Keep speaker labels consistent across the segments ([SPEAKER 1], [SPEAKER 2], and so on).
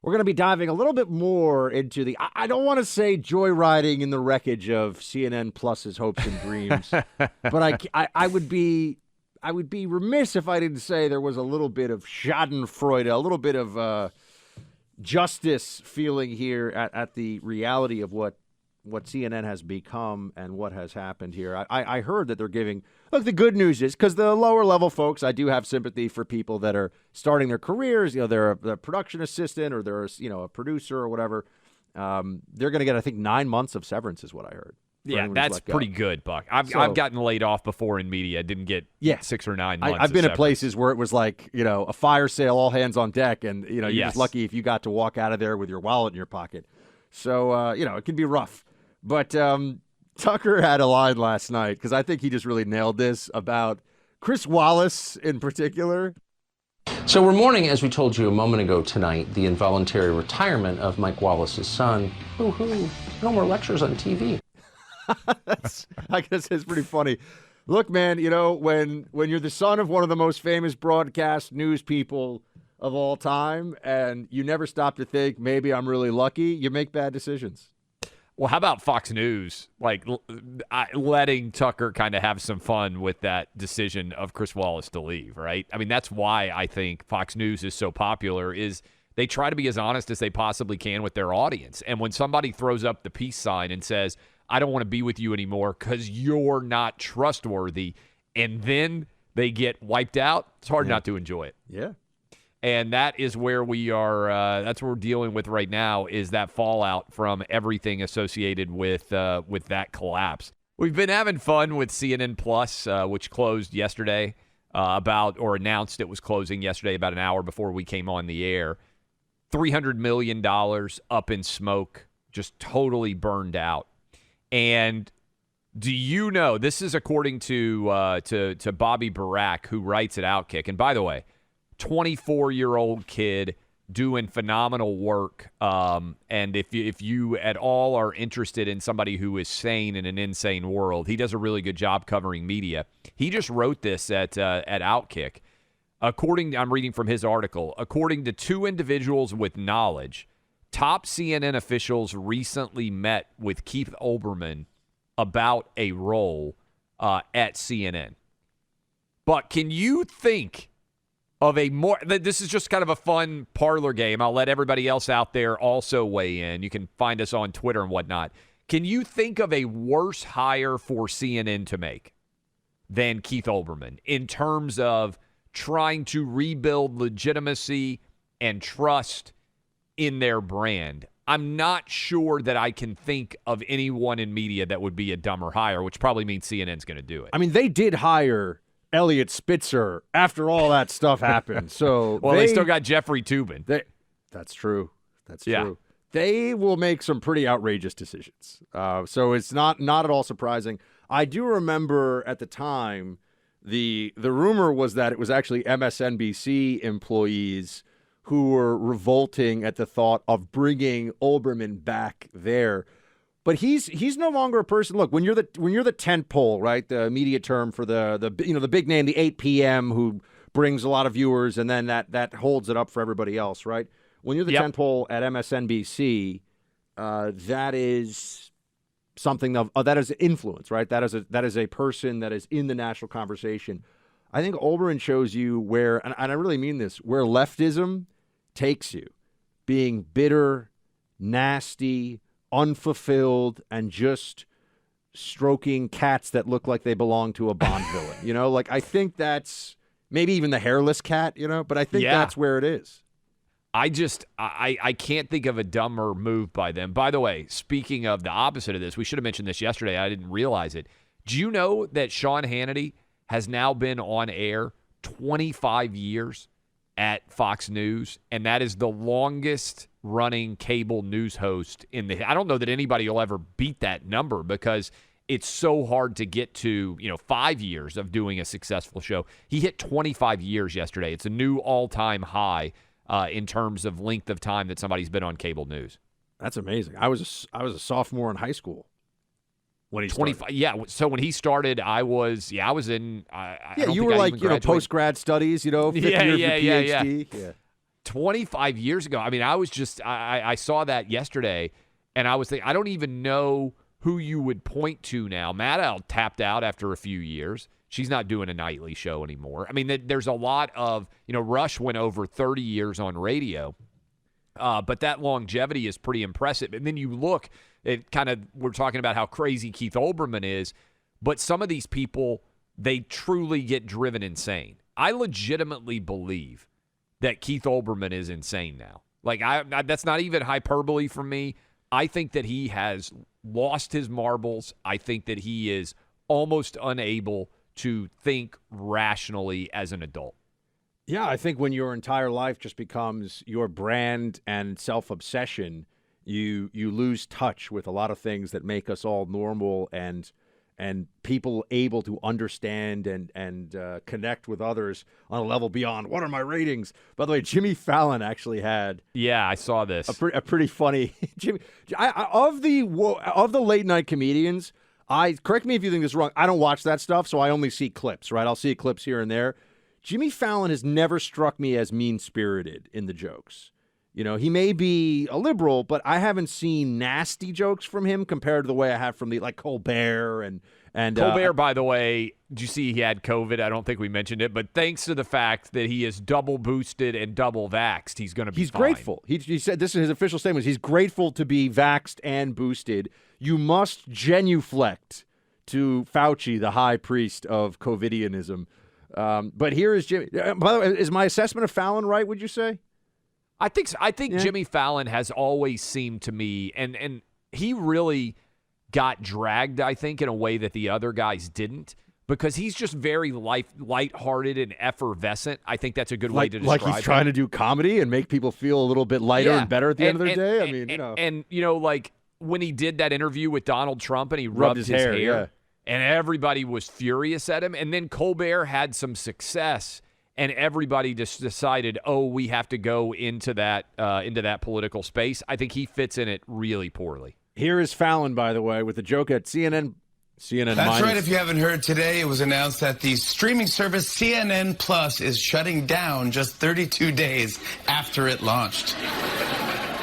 [SPEAKER 1] we're going to be diving a little bit more into I don't want to say joyriding in the wreckage of CNN Plus's hopes and dreams, but I would be remiss if I didn't say there was a little bit of Schadenfreude, a little bit of justice feeling here at the reality of what CNN has become and what has happened here. I heard that they're giving – look, the good news is because the lower-level folks, I do have sympathy for people that are starting their careers. They're a production assistant or they're a producer or whatever. They're going to get, I think, 9 months of severance is what I heard.
[SPEAKER 2] Yeah, that's pretty good, Buck. I've gotten laid off before in media. Didn't get 6 or 9 months.
[SPEAKER 1] I've been at places where it was like, a fire sale, all hands on deck, and, you're just lucky if you got to walk out of there with your wallet in your pocket. So, it can be rough. But Tucker had a line last night, because I think he just really nailed this, about Chris Wallace in particular.
[SPEAKER 3] So we're mourning, as we told you a moment ago tonight, the involuntary retirement of Mike Wallace's son. Boo-hoo. No more lectures on TV.
[SPEAKER 1] I guess it's pretty funny. Look, man, when you're the son of one of the most famous broadcast news people of all time, and you never stop to think, maybe I'm really lucky, you make bad decisions.
[SPEAKER 2] Well, how about Fox News, letting Tucker kind of have some fun with that decision of Chris Wallace to leave, right? I mean, that's why I think Fox News is so popular, is they try to be as honest as they possibly can with their audience. And when somebody throws up the peace sign and says, I don't want to be with you anymore because you're not trustworthy, and then they get wiped out, it's hard not to enjoy it.
[SPEAKER 1] Yeah.
[SPEAKER 2] And that is where we are. That's what we're dealing with right now, is that fallout from everything associated with that collapse. We've been having fun with CNN Plus, which closed yesterday, announced it was closing yesterday about an hour before we came on the air. $300 million up in smoke, just totally burned out. And do you know, this is according to Bobby Barack, who writes at Outkick. And by the way, 24-year-old kid doing phenomenal work. And if you at all are interested in somebody who is sane in an insane world, he does a really good job covering media. He just wrote this at Outkick. I'm reading from his article. According to two individuals with knowledge, top CNN officials recently met with Keith Olbermann about a role at CNN. But can you think of a more, this is just kind of a fun parlor game. I'll let everybody else out there also weigh in. You can find us on Twitter and whatnot. Can you think of a worse hire for CNN to make than Keith Olbermann in terms of trying to rebuild legitimacy and trust in their brand? I'm not sure that I can think of anyone in media that would be a dumber hire, which probably means CNN's going to do it.
[SPEAKER 1] I mean, they did hire Elliot Spitzer after all that stuff happened. So
[SPEAKER 2] they still got Jeffrey Toobin.
[SPEAKER 1] That's true. That's true. They will make some pretty outrageous decisions. So it's not at all surprising. I do remember at the time the rumor was that it was actually MSNBC employees who were revolting at the thought of bringing Olbermann back there. But he's no longer a person. Look, when you're the tent pole, right? The media term for the big name, the 8 p.m. who brings a lot of viewers, and then that holds it up for everybody else, right? When you're the tent pole at MSNBC, that is something that is influence, right? That is a person that is in the national conversation. I think Olbermann shows you where, and I really mean this, where leftism takes you, being bitter, nasty, unfulfilled, and just stroking cats that look like they belong to a Bond villain. I think that's maybe even the hairless cat, but I think that's where it is.
[SPEAKER 2] I can't think of a dumber move by them. By the way, speaking of the opposite of this, we should have mentioned this yesterday. I didn't realize it. Do you know that Sean Hannity has now been on air 25 years at Fox News, and that is the longest running cable news host I don't know that anybody will ever beat that number, because it's so hard to get to, 5 years of doing a successful show. He hit 25 years yesterday. It's a new all-time high in terms of length of time that somebody's been on cable news.
[SPEAKER 1] That's amazing. I was a sophomore in high school when he
[SPEAKER 2] 25.
[SPEAKER 1] Started.
[SPEAKER 2] Yeah. So when he started, I was in. You
[SPEAKER 1] were like post grad studies. Fifth year of your PhD. Yeah.
[SPEAKER 2] 25 years ago, I mean, I saw that yesterday, and I was thinking, I don't even know who you would point to now. Maddow tapped out after a few years. She's not doing a nightly show anymore. I mean, there's a lot of, Rush went over 30 years on radio, but that longevity is pretty impressive. And then you look at we're talking about how crazy Keith Olbermann is, but some of these people, they truly get driven insane. I legitimately believe that Keith Olbermann is insane now. Like, that's not even hyperbole for me. I think that he has lost his marbles. I think that he is almost unable to think rationally as an adult.
[SPEAKER 1] Yeah, I think when your entire life just becomes your brand and self-obsession, you lose touch with a lot of things that make us all normal and people able to understand and connect with others on a level beyond, what are my ratings? By the way, Jimmy Fallon actually had...
[SPEAKER 2] Yeah, I saw this.
[SPEAKER 1] A pretty funny... Jimmy, of the late-night comedians, correct me if you think this is wrong, I don't watch that stuff, so I only see clips, right? I'll see clips here and there. Jimmy Fallon has never struck me as mean-spirited in the jokes. He may be a liberal, but I haven't seen nasty jokes from him compared to the way I have from Colbert and
[SPEAKER 2] Colbert, by the way, did you see he had COVID? I don't think we mentioned it, but thanks to the fact that he is double boosted and double vaxxed, he's going to be
[SPEAKER 1] He's
[SPEAKER 2] fine.
[SPEAKER 1] Grateful. He said, this is his official statement, he's grateful to be vaxxed and boosted. You must genuflect to Fauci, the high priest of COVIDianism. But here is Jimmy. By the way, is my assessment of Fallon right, would you say?
[SPEAKER 2] I think Jimmy Fallon has always seemed to me, and he really got dragged, I think, in a way that the other guys didn't, because he's just very lighthearted and effervescent. I think that's a good way to describe it.
[SPEAKER 1] Like he's trying to do comedy and make people feel a little bit lighter and better at the end of the day? I mean,
[SPEAKER 2] And, like when he did that interview with Donald Trump and he rubbed his hair.
[SPEAKER 1] Yeah.
[SPEAKER 2] And everybody was furious at him. And then Colbert had some success, and everybody just decided, we have to go into that political space. I think he fits in it really poorly.
[SPEAKER 1] Here is Fallon, by the way, with a joke at CNN.
[SPEAKER 4] That's right. If you haven't heard, today it was announced that the streaming service CNN Plus is shutting down just 32 days after it launched.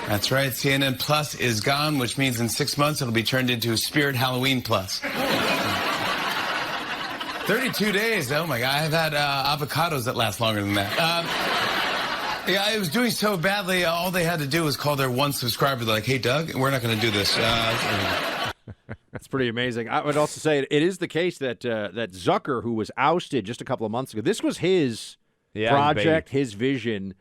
[SPEAKER 4] That's right. CNN Plus is gone, which means in 6 months it'll be turned into Spirit Halloween Plus. 32 days. Oh, my God. I've had avocados that last longer than that. Yeah, it was doing so badly, all they had to do was call their one subscriber. They're like, hey, Doug, we're not going to do this.
[SPEAKER 1] That's pretty amazing. I would also say it is the case that Zucker, who was ousted just a couple of months ago, this was his project, his vision,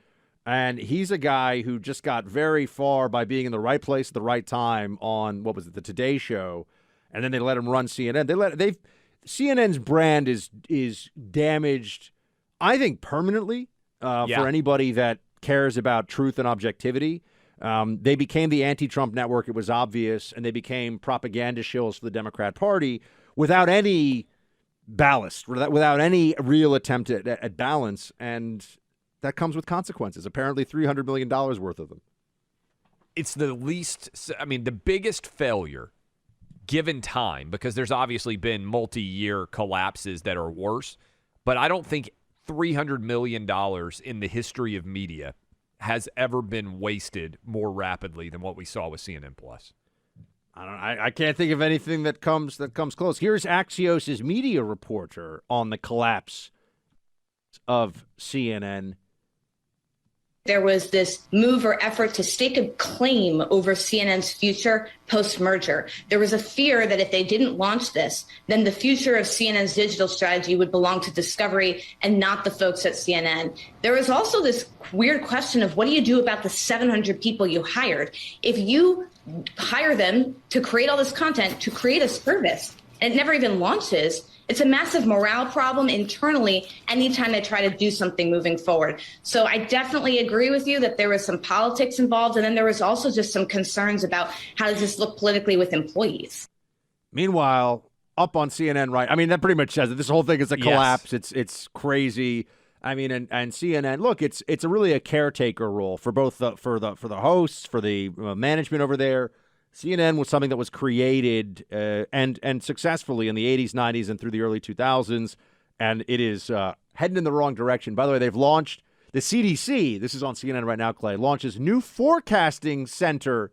[SPEAKER 1] and he's a guy who just got very far by being in the right place at the right time on, what was it, the Today Show, and then they let him run CNN. CNN's brand is damaged, I think, permanently. For anybody that cares about truth and objectivity. They became the anti-Trump network. It was obvious, and they became propaganda shills for the Democrat Party without any ballast, without any real attempt at balance, and that comes with consequences, apparently $300 million worth of them.
[SPEAKER 2] It's the biggest failure given time, because there's obviously been multi-year collapses that are worse, but I don't think $300 million in the history of media has ever been wasted more rapidly than what we saw with CNN Plus.
[SPEAKER 1] I can't think of anything that comes close. Here's Axios' media reporter on the collapse of CNN.
[SPEAKER 5] There was this move or effort to stake a claim over CNN's future post-merger. There was a fear that if they didn't launch this, then the future of CNN's digital strategy would belong to Discovery and not the folks at CNN. There was also this weird question of, what do you do about the 700 people you hired? If you hire them to create all this content, to create a service, and it never even launches, it's a massive morale problem internally anytime they try to do something moving forward. So I definitely agree with you that there was some politics involved, and then there was also just some concerns about how does this look politically with employees.
[SPEAKER 1] Meanwhile, up on CNN, right? I mean, that pretty much says it. This whole thing is a collapse. Yes. It's crazy. I mean, and CNN, look, it's really a caretaker role for both for the hosts, for the management over there. CNN was something that was created and successfully in the 80s, 90s, and through the early 2000s, and it is heading in the wrong direction. By the way, they've launched The CDC, this is on CNN right now, Clay, launches new forecasting center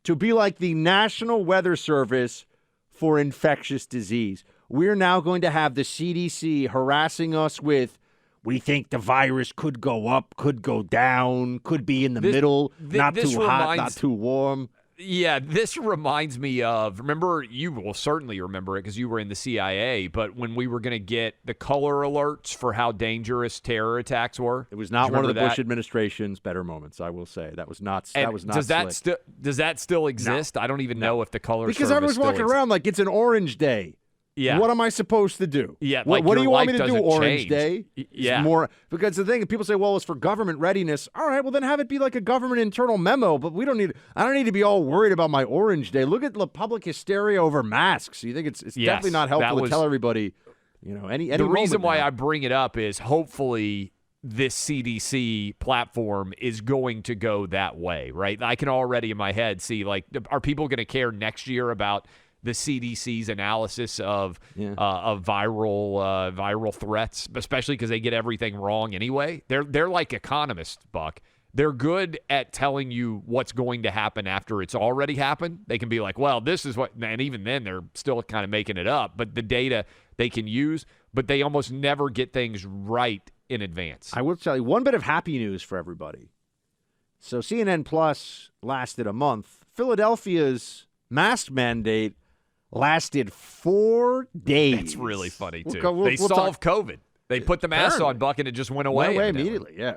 [SPEAKER 1] to be like the National Weather Service for infectious disease. We're now going to have the CDC harassing us with, we think the virus could go up, could go down, could be in the middle, not too hot, not too warm.
[SPEAKER 2] Yeah, this reminds me of, remember, you will certainly remember it because you were in the CIA, but when we were going to get the color alerts for how dangerous terror attacks were.
[SPEAKER 1] It was not one of the Bush administration's better moments, I will say. That was not
[SPEAKER 2] does that still exist? No. I don't even know if the color
[SPEAKER 1] because
[SPEAKER 2] service
[SPEAKER 1] everyone's walking around like it's an orange day.
[SPEAKER 2] Yeah.
[SPEAKER 1] What am I supposed to do?
[SPEAKER 2] Yeah.
[SPEAKER 1] What do you want me to do? Orange
[SPEAKER 2] change.
[SPEAKER 1] Day?
[SPEAKER 2] Yeah.
[SPEAKER 1] More because the thing people say, well, it's for government readiness. All right, well then have it be like a government internal memo. But I don't need to be all worried about my Orange Day. Look at the public hysteria over masks. You think it's definitely not helpful to tell everybody, any.
[SPEAKER 2] The reason why
[SPEAKER 1] now.
[SPEAKER 2] I bring it up is hopefully this CDC platform is going to go that way, right? I can already in my head see are people going to care next year about the CDC's analysis of viral threats, especially because they get everything wrong anyway. They're like economists, Buck. They're good at telling you what's going to happen after it's already happened. They can be like, well, this is what, and even then they're still kind of making it up. But the data they can use, but they almost never get things right in advance.
[SPEAKER 1] I will tell you one bit of happy news for everybody. So CNN Plus lasted a month. Philadelphia's mask mandate lasted 4 days.
[SPEAKER 2] That's really funny, too.
[SPEAKER 1] We'll
[SPEAKER 2] solved COVID. They put the mask on, Buck, and it just went away.
[SPEAKER 1] Immediately, yeah.